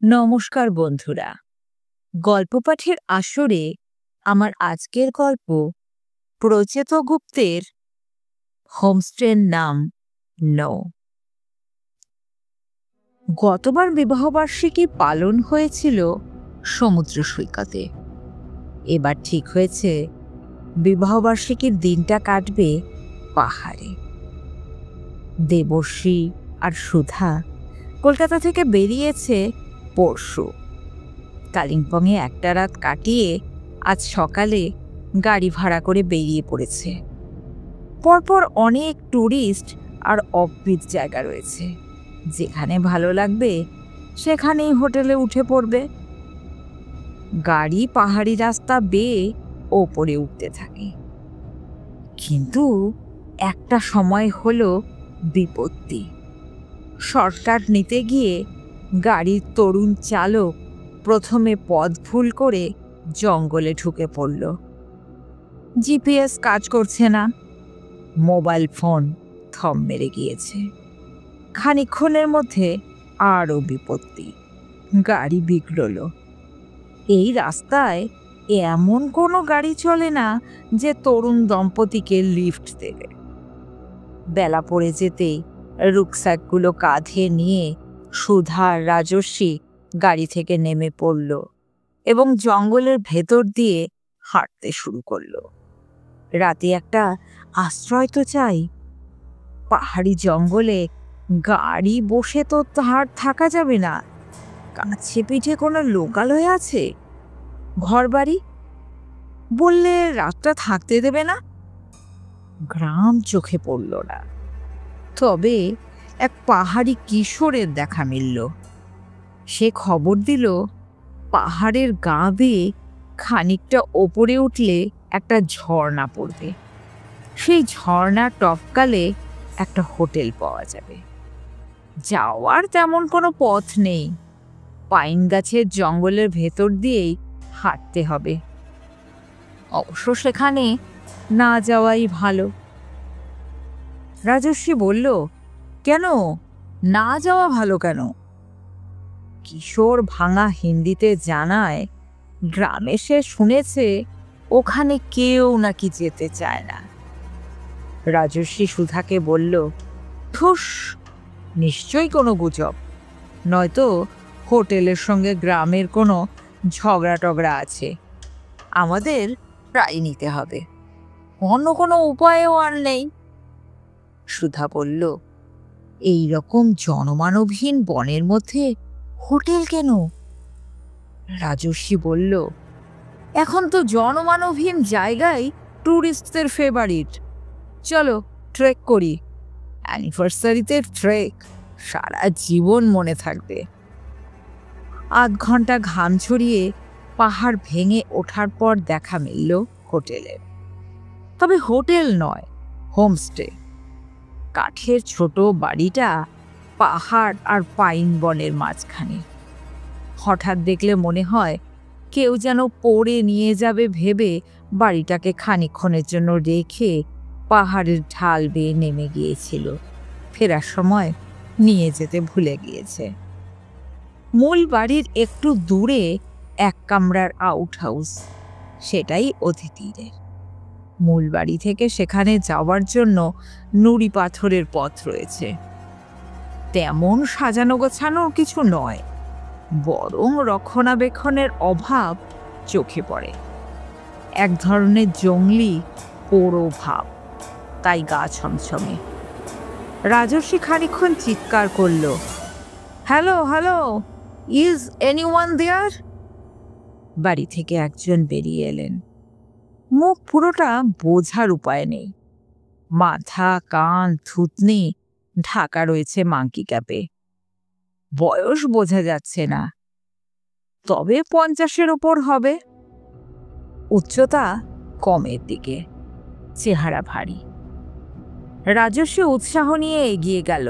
নমস্কার বন্ধুরা, গল্প পাঠের আসরে আমার আজকের গল্প প্রচেত গুপ্তের হোমস্টের নাম নো। গতবার বিবাহবার্ষিকী পালন হয়েছিল সমুদ্র সৈকতে। এবার ঠিক হয়েছে বিবাহবার্ষিকীর দিনটা কাটবে পাহাড়ে। দেবশ্রী আর সুধা কলকাতা থেকে বেরিয়েছে পরশু। কালিম্পংয়ে একটা রাত কাটিয়ে আজ সকালে গাড়ি ভাড়া করে বেরিয়ে পড়েছে। পরপর অনেক ট্যুরিস্ট আর অফবিট জায়গা রয়েছে, যেখানে ভালো লাগবে সেখানেই হোটেলে উঠে পড়বে। গাড়ি পাহাড়ি রাস্তা বেয়ে ওপরে উঠতে থাকে, কিন্তু একটা সময় হলো বিপত্তি। শর্টকাট নিতে গিয়ে গাড়ির তরুণ চালক প্রথমে পথ ভুল করে জঙ্গলে ঢুকে পড়ল। জিপিএস কাজ করছে না, মোবাইল ফোন থম মেরে গিয়েছে। খানিকক্ষণের মধ্যে আরও বিপত্তি, গাড়ি বিগড়ল। এই রাস্তায় এমন কোনো গাড়ি চলে না যে তরুণ দম্পতিকে লিফট দেবে। বেলা পড়ে যেতেই রুকস্যাকগুলো কাঁধে নিয়ে সুধা আর রাজস্বী গাড়ি থেকে নেমে পড়ল এবং জঙ্গলের ভেতর দিয়ে হাঁটতে শুরু করলো। রাতে একটা আশ্রয় তো চাই। পাহাড়ি জঙ্গলে গাড়ি বসে তো তার থাকা যাবে না। কাছে পিঠে কোনো লোকালয় আছে? ঘরবাড়ি? বললে রাতটা থাকতে দেবে না। গ্রাম চোখে পড়ল না, তবে এক পাহাড়ি কিশোরের দেখা মিলল। সে খবর দিল পাহাড়ের গা বেয়ে খানিকটা ওপরে উঠলে একটা ঝর্ণা পড়বে। সেই ঝর্ণার টপকালে একটা হোটেল পাওয়া যাবে। যাওয়ার তেমন কোনো পথ নেই, পাইন গাছের জঙ্গলের ভেতর দিয়েই হাঁটতে হবে। অবশ্য সেখানে না যাওয়াই ভালো। রাজস্বী বলল, কেন না যাওয়া ভালো কেন? কিশোর ভাঙা হিন্দিতে জানায়, গ্রামে সে শুনেছে ওখানে কেউ নাকি যেতে চায় না। রাজস্বী সুধাকে বলল, ঠুস, নিশ্চয়ই কোনো গুজব, নয়তো হোটেলের সঙ্গে গ্রামের কোনো ঝগড়া টগড়া আছে। আমাদের প্রায় নিতে হবে, অন্য কোনো উপায়ও আর নেই। সুধা বলল, এই রকম জনমানবহীন বনের মধ্যে হোটেল কেন? রাজস্বী বলল, এখন তো জনমানবহীন জায়গায় ট্যুরিস্টদের ফেভারিট। চলো ট্রেক করি। অ্যানিভার্সারিতে ট্রেক সারা জীবন মনে থাকবে। আধ ঘন্টা ঘাম ছড়িয়ে পাহাড় ভেঙে ওঠার পর দেখা মিলল হোটেলের। তবে হোটেল নয়, হোমস্টে। কাঠের ছোট বাড়িটা পাহাড় আর পাইন বনের মাঝখানে। হঠাৎ দেখলে মনে হয় কেউ যেন পড়ে নিয়ে যাবে ভেবে বাড়িটাকে খানিকক্ষণের জন্য রেখে পাহাড়ের ঢাল বেয়ে নেমে গিয়েছিল। ফেরার সময় নিয়ে যেতে ভুলে গিয়েছে। মূল বাড়ির একটু দূরে এক কামরার আউট হাউস, সেটাই অতিথিদের। মূল বাড়ি থেকে সেখানে যাওয়ার জন্য নুড়ি পাথরের পথ রয়েছে। তেমন সাজানো গোছানোর কিছু নয়, বরং রক্ষণাবেক্ষণের অভাব চোখে পড়ে। এক ধরনের জংলি পোড়ো ভাব, তাই গা ছমছমে। রাজস্বী খানিকক্ষণ চিৎকার করল, হ্যালো হ্যালো, ইজ এনিওয়ান দেয়ার? বাড়ি থেকে একজন বেরিয়ে এলেন। মুখ পুরোটা বোঝার উপায় নেই, মাথা কান থুতনি ঢাকা রয়েছে মাংকি ক্যাপে। বয়স বোঝা যাচ্ছে না, তবে 50-এর ওপর হবে। উচ্চতা কমের দিকে, চেহারা ভারী। রাজস্বী উৎসাহ নিয়ে এগিয়ে গেল,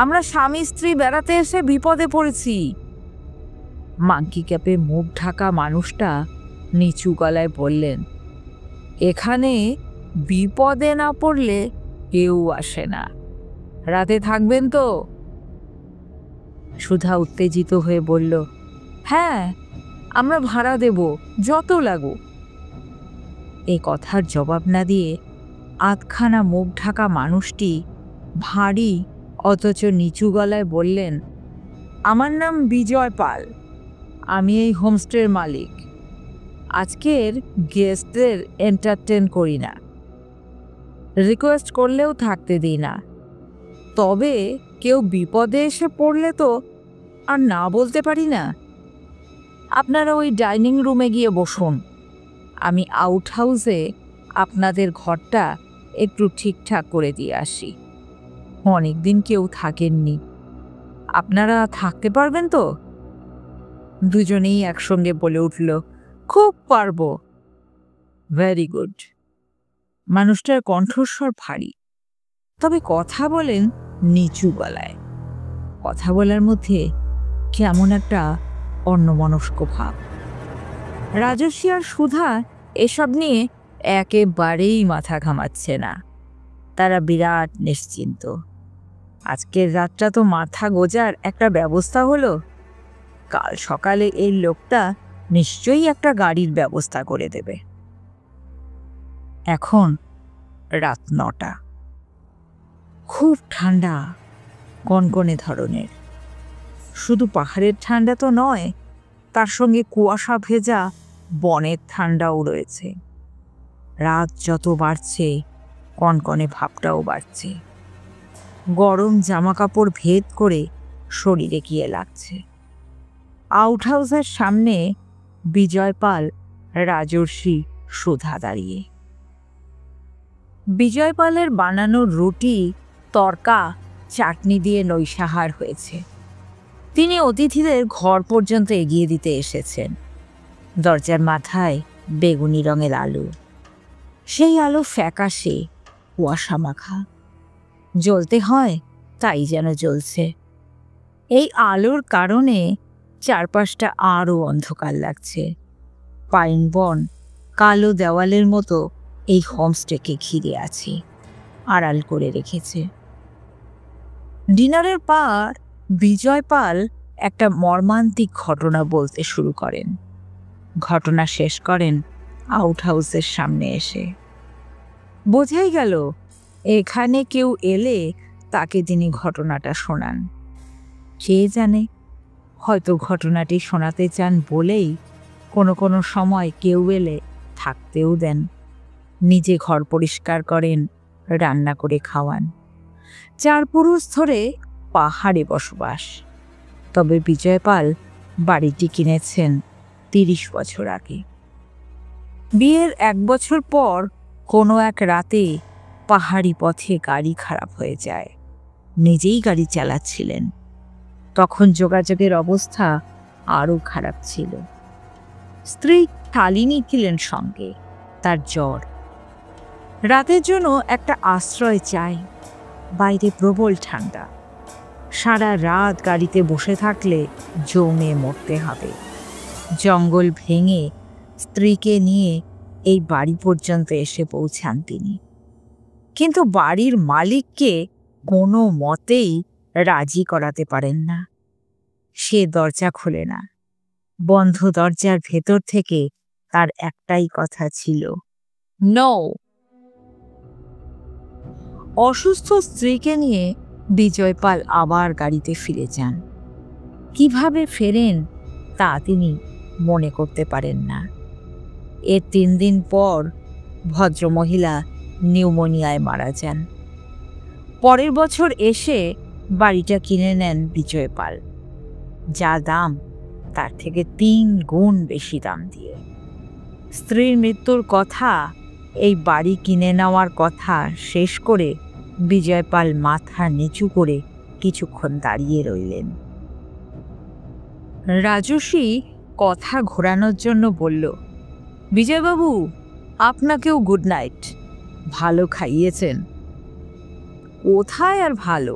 আমরা স্বামী স্ত্রী বেড়াতে এসে বিপদে পড়েছি। মাংকি ক্যাপে মুখ ঢাকা মানুষটা নিচু গলায় বললেন, এখানে বিপদে না পড়লে কেউ আসে না। রাতে থাকবেন তো? সুধা উত্তেজিত হয়ে বলল, হ্যাঁ, আমরা ভাড়া দেব, যত লাগুক। এই কথার জবাব না দিয়ে আধখানা মুখ ঢাকা মানুষটি ভারী অথচ নিচু গলায় বললেন, আমার নাম বিজয় পাল, আমি এই হোমস্টের মালিক। আজকের গেস্টদের এন্টারটেন করি না, রিকোয়েস্ট করলেও থাকতে দিই না। তবে কেউ বিপদে এসে পড়লে তো আর না বলতে পারি না। আপনারা ওই ডাইনিং রুমে গিয়ে বসুন, আমি আউট হাউসে আপনাদের ঘরটা একটু ঠিকঠাক করে দিয়ে আসি। অনেকদিন কেউ থাকেননি, আপনারা থাকতে পারবেন তো? দুজনেই একসঙ্গে বলে উঠল, খুব পারবো। Very good. মানুষটার কণ্ঠস্বর ভারী, তবে কথা বলেন নিচু গলায়। কথা বলার মধ্যে কেমন একটা অন্যমনস্ক ভাব। রাজস্বী আর সুধা এসব নিয়ে একেবারেই মাথা ঘামাচ্ছে না। তারা বিরাট নিশ্চিন্ত। আজকের রাতটা তো মাথা গোজার একটা ব্যবস্থা হলো। কাল সকালে এই লোকটা নিশ্চয়ই একটা গাড়ির ব্যবস্থা করে দেবে। এখন রাত 9টা। খুব ঠান্ডা, কনকনে ধরনের। শুধু পাহাড়ের ঠান্ডা তো নয়, তার সঙ্গে কুয়াশা ভেজা বনের ঠান্ডাও রয়েছে। রাত যত বাড়ছে কনকনে ভাবটাও বাড়ছে। গরম জামাকাপড় ভেদ করে শরীরে গিয়ে লাগছে। আউট হাউসের সামনে বিজয় পাল, রাজর্ষি, সুধা দাঁড়িয়ে। বিজয় পালের বানানো রুটি, তরকা, চাটনি দিয়ে নৈশাহার হয়েছে। তিনি অতিথিদের ঘর পর্যন্ত এগিয়ে দিতে এসেছেন। দরজার মাথায় বেগুনি রঙের আলো। সেই আলো ফ্যাকাশে, কুয়াশা মাখা। জ্বলতে হয় তাই যেন জ্বলছে। এই আলোর কারণে চারপাশটা আরও অন্ধকার লাগছে। পাইন বন কালো দেওয়ালের মতো এই হোমস্টেকে ঘিরে আছে, আড়াল করে রেখেছে। ডিনারের পর বিজয় পাল একটা মর্মান্তিক ঘটনা বলতে শুরু করেন। ঘটনা শেষ করেন আউট হাউসের সামনে এসে। বোঝাই গেল এখানে কেউ এলে তাকে তিনি ঘটনাটা শোনান। কে জানে, হয়তো ঘটনাটি শোনাতে চান বলেই কোনো কোনো সময় কেউ এলে থাকতেও দেন। নিজে ঘর পরিষ্কার করেন, রান্না করে খাওয়ান। 4 পুরুষ ধরে পাহাড়ে বসবাস। তবে বিজয় পাল বাড়িটি কিনেছেন 30 বছর আগে। বিয়ের 1 বছর পর কোনো এক রাতে পাহাড়ি পথে গাড়ি খারাপ হয়ে যায়। নিজেই গাড়ি চালাচ্ছিলেন। তখন যোগাযোগের অবস্থা আরও খারাপ ছিল। স্ত্রী শালিনী ছিলেন সঙ্গে, তার জ্বর। রাতের জন্য একটা আশ্রয় চাই। বাইরে প্রবল ঠান্ডা। সারা রাত গাড়িতে বসে থাকলে জমে মরতে হবে। জঙ্গল ভেঙে স্ত্রীকে নিয়ে এই বাড়ি পর্যন্ত এসে পৌঁছান তিনি। কিন্তু বাড়ির মালিককে কোনো মতেই রাজি করাতে পারেন না। সে দরজা খোলে না। বন্ধ দরজার ভেতর থেকে তার একটাই কথা ছিল, নো। অসুস্থ স্ত্রীকে নিয়ে বিজয় পাল আবার গাড়িতে ফিরে যান। কিভাবে ফেরেন তা তিনি মনে করতে পারেন না। এর 3 দিন পর ভদ্রমহিলা নিউমোনিয়ায় মারা যান। পরের বছর এসে বাড়িটা কিনে নেন বিজয় পাল, যা দাম তার থেকে 3 গুণ বেশি দাম দিয়ে। স্ত্রীর মৃত্যুর কথা, এই বাড়ি কিনে নেওয়ার কথা শেষ করে বিজয় পাল মাথা নিচু করে কিছুক্ষণ দাঁড়িয়ে রইলেন। রাজস্বী কথা ঘোরানোর জন্য বলল, বিজয়বাবু, আপনাকেও গুড নাইট। ভালো খাইয়েছেন। কোথায় আর ভালো,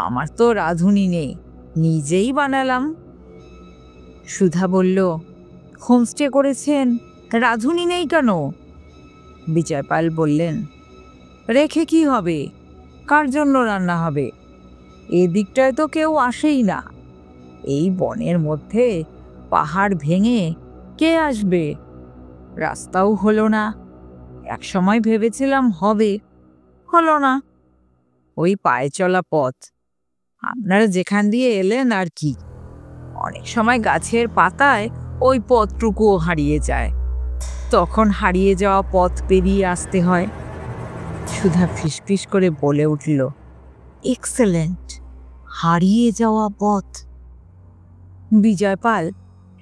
আমার তো রাঁধুনি নেই, নিজেই বানালাম। সুধা বলল, হোমস্টে করেছেন, রাঁধুনি নেই কেন? বিজয় পাল বললেন, রেখে কি হবে, কার জন্য রান্না হবে? এদিকটায় তো কেউ আসেই না। এই বনের মধ্যে পাহাড় ভেঙে কে আসবে? রাস্তাও হলো না। এক সময় ভেবেছিলাম হবে, হলো না। ওই পায়ে চলা পথ, আপনারা যেখান দিয়ে এলেন আর কি। অনেক সময় গাছের পাতায় ওই পথটুকুও হারিয়ে যায়। তখন হারিয়ে যাওয়া পথ পেরিয়ে আসতে হয়। সুধা ফিসফিস করে বলে উঠল, এক্সেলেন্ট, হারিয়ে যাওয়া পথ। বিজয়পাল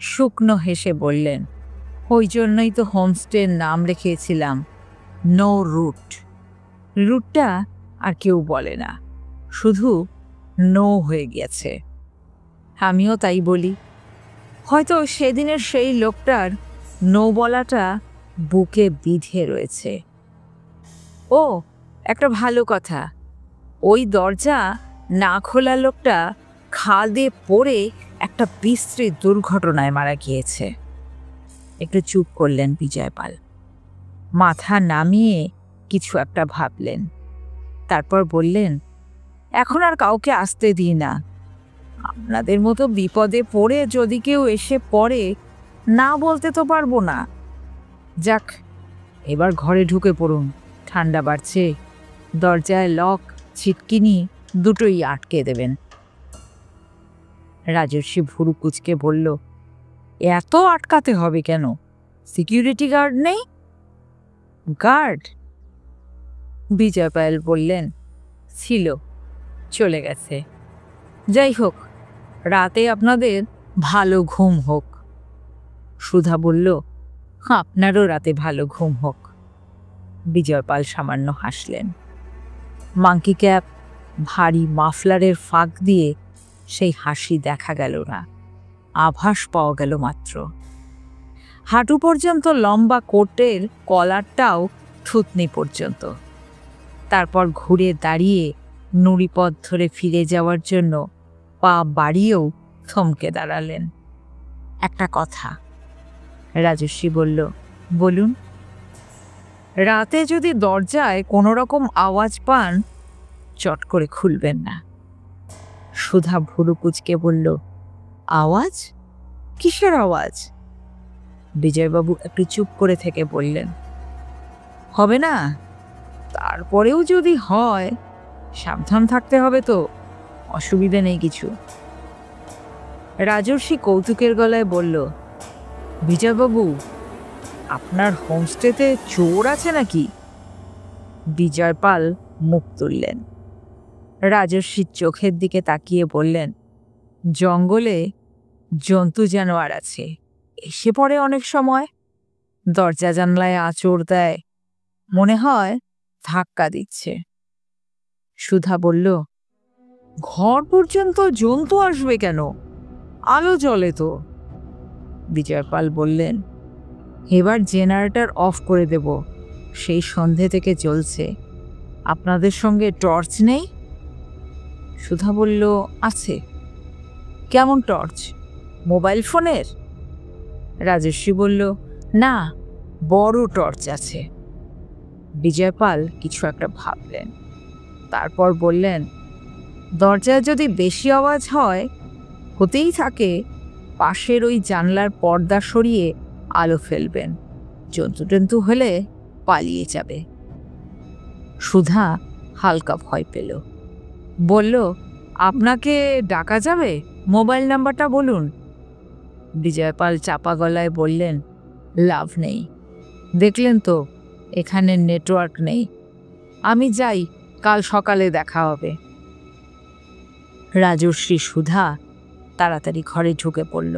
শুকনো হেসে বললেন, ওই জন্যই তো হোমস্টের নাম রেখেছিলাম নো রুট। রুটটা আর কেউ বলে না, শুধু নো হয়ে গেছে। আমিও তাই বলি। হয়তো সেদিনের সেই লোকটার নো বলাটা বুকে বিঁধে রয়েছে। ও, একটা ভালো কথা, ওই দরজা না খোলা লোকটা খাদে পড়ে একটা বিশ্রী দুর্ঘটনায় মারা গিয়েছে। একটু চুপ করলেন বিজয়পাল, মাথা নামিয়ে কিছু একটা ভাবলেন। তারপর বললেন, এখন আর কাউকে আসতে দিই না। আপনাদের মতো বিপদে পড়ে যদি কেউ এসে পড়ে, না বলতে তো পারবো না। যাক, এবার ঘরে ঢুকে পড়ুন, ঠান্ডা বাড়ছে। দরজায় লক, ছিটকিনি দুটোই আটকে দেবেন। রাজর্ষি ভুরু কুচকে বলল, এত আটকাতে হবে কেন? সিকিউরিটি গার্ড নেই? গার্ড? বিজয়পাল বললেন, ছিল, চলে গেছে। যাই হোক, রাতে আপনাদের ভালো ঘুম হোক। সুধা বলল, আপনারও রাতে ভালো ঘুম হোক। বিজয়পাল সামান্য হাসলেন। মাঙ্কি ক্যাপ, ভারী মাফলারের ফাঁক দিয়ে সেই হাসি দেখা গেল না, আভাস পাওয়া গেল মাত্র। হাঁটু পর্যন্ত লম্বা কোটের কলারটাও থুতনি পর্যন্ত। তারপর ঘুরে দাঁড়িয়ে নুড়িপথ ধরে ফিরে যাওয়ার জন্য পা বাড়িয়েও থমকে দাঁড়ালেন। একটা কথা। রাজস্বী বলল, বলুন। রাতে যদি দরজায় কোনো রকম আওয়াজ পান, চট করে খুলবেন না। সুধা ভুরু কুচকে বলল, আওয়াজ? কিসের আওয়াজ? বিজয়বাবু একটু চুপ করে থেকে বললেন, হবে না? তারপরেও যদি হয়, সাবধান থাকতে হবে তো, অসুবিধে নেই কিছু। রাজর্ষি কৌতুকের গলায় বলল, বিজয়বাবু, আপনার হোমস্টেতে চোর আছে নাকি? বিজয়পাল মুখ তুললেন। রাজর্ষির চোখের দিকে তাকিয়ে বললেন, জঙ্গলে জন্তু জানোয়ার আছে, এসে পড়ে অনেক সময়। দরজা জানলায় আঁচড় দেয়, মনে হয় ধাক্কা দিচ্ছে। সুধা বলল, ঘর পর্যন্ত জন্তু আসবে কেন? আলো জ্বলে তো। বিজয়পাল বললেন, এবার জেনারেটর অফ করে দেব, সেই সন্ধে থেকে চলছে। আপনাদের সঙ্গে টর্চ নেই? সুধা বলল, আছে। কেমন টর্চ? মোবাইল ফোনের? রাজস্বী বলল, না, বড় টর্চ আছে। বিজয়পাল কিছু একটা ভাবলেন। তারপর বললেন, দরজায় যদি বেশি আওয়াজ হয়, হতেই থাকে, পাশের ওই জানলার পর্দা সরিয়ে আলো ফেলবেন। জন্তু টন্তু হলে পালিয়ে যাবে। সুধা হালকা ভয় পেল, বলল, আপনাকে ডাকা যাবে? মোবাইল নাম্বারটা বলুন। বিজয়পাল চাপা গলায় বললেন, লাভ নেই। দেখলেন তো, এখানে নেটওয়ার্ক নেই। আমি যাই, কাল সকালে দেখা হবে। রাজর্ষি সুধা তাড়াতাড়ি ঘরে ঢুকে পড়ল।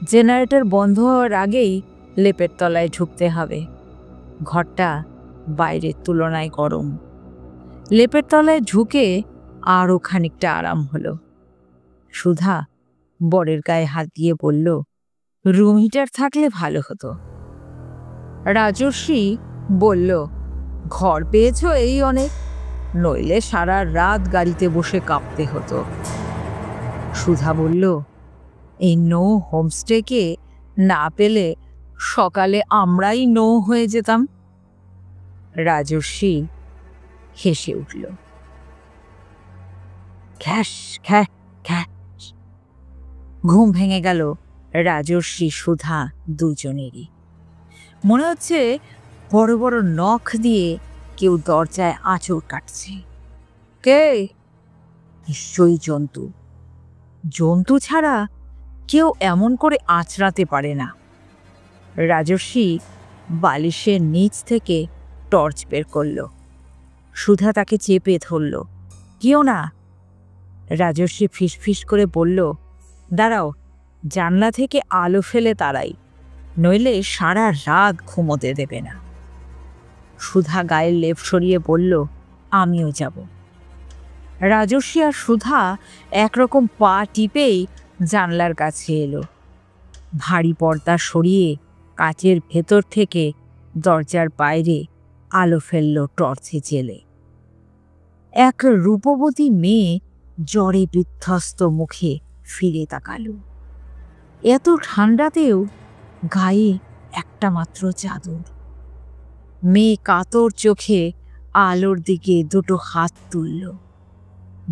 জেনারেটর বন্ধ হওয়ার আগেই লেপের তলায় ঢুকতে হবে। ঘরটা বাইরের তুলনায় গরম। লেপের তলায় ঢুকে আরও খানিকটা আরাম হলো। সুধা বরের গায়ে হাত দিয়ে বলল, রুম হিটার থাকলে ভালো হতো। রাজর্ষি বলল, ঘর পেয়েছ এই অনেক, নইলে সারা রাত গাড়িতে বসে কাঁপতে হতো। সুধা বলল, এই নো হোমস্টেকে না পেলে সকালে আমরাই নো হয়ে যেতাম। রাজর্ষি হেসে উঠল, খ্যাস খ্যাস খ্যাস। ঘুম ভেঙে গেল রাজর্ষি সুধা দুজনেরই। মনে হচ্ছে বড় বড় নখ দিয়ে কেউ দরজায় আঁচড় কাটছে। কে? নিশ্চয়ই জন্তু। জন্তু ছাড়া কেউ এমন করে আঁচড়াতে পারে না। রাজর্ষি বালিশের নিচ থেকে টর্চ বের করল। সুধা তাকে চেপে ধরল। কেউ না। রাজর্ষি ফিসফিস করে বলল, দাঁড়াও, জানলা থেকে আলো ফেলে তাড়াই, নইলে সারা রাত ঘুমোতে দেবে না। সুধা গায়ের লেপ সরিয়ে বলল, আমিও যাব। রাজর্ষি আর সুধা একরকম পা টিপেই জানলার কাছে এলো। ভারী পর্দা সরিয়ে কাচের ভেতর থেকে দরজার বাইরে আলো ফেলল টর্চে জেলে। এক রূপবতী মেয়ে জ্বরে বিধ্বস্ত মুখে ফিরে তাকালো। এত ঠান্ডাতেও গায়ে একটা মাত্র চাদর। মেয়ে কাতর চোখে আলোর দিকে দুটো হাত তুলল।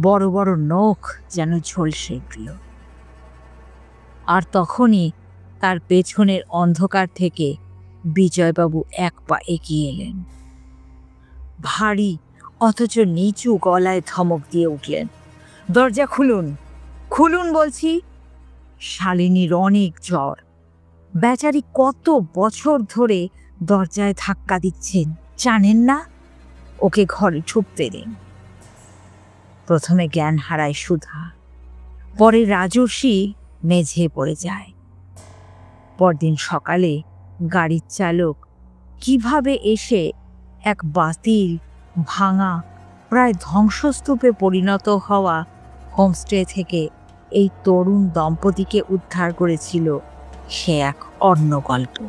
বড় বড় নখ যেন ঝলসে উঠল। আর তখনই তার পেছনের অন্ধকার থেকে বিজয়বাবু এক পা এগিয়ে এলেন। ভারী অথচ নিচু গলায় ধমক দিয়ে উঠলেন, দরজা খুলুন, খুলুন বলছি। শালিনীর অনেক জ্বর। বেচারি কত বছর ধরে দরজায় ধাক্কা দিচ্ছেন জানেন না? ওকে ঘরে ঢুকতে দিন। প্রথমে জ্ঞান হারায় সুধা, পরে রাজর্ষি মেঝে পড়ে যায়। পরদিন সকালে গাড়ির চালক কিভাবে এসে এক বাতিল, ভাঙা, প্রায় ধ্বংসস্তূপে পরিণত হওয়া হোমস্টে থেকে এই তরুণ দম্পতিকে উদ্ধার করেছিল, সে এক অন্য গল্প।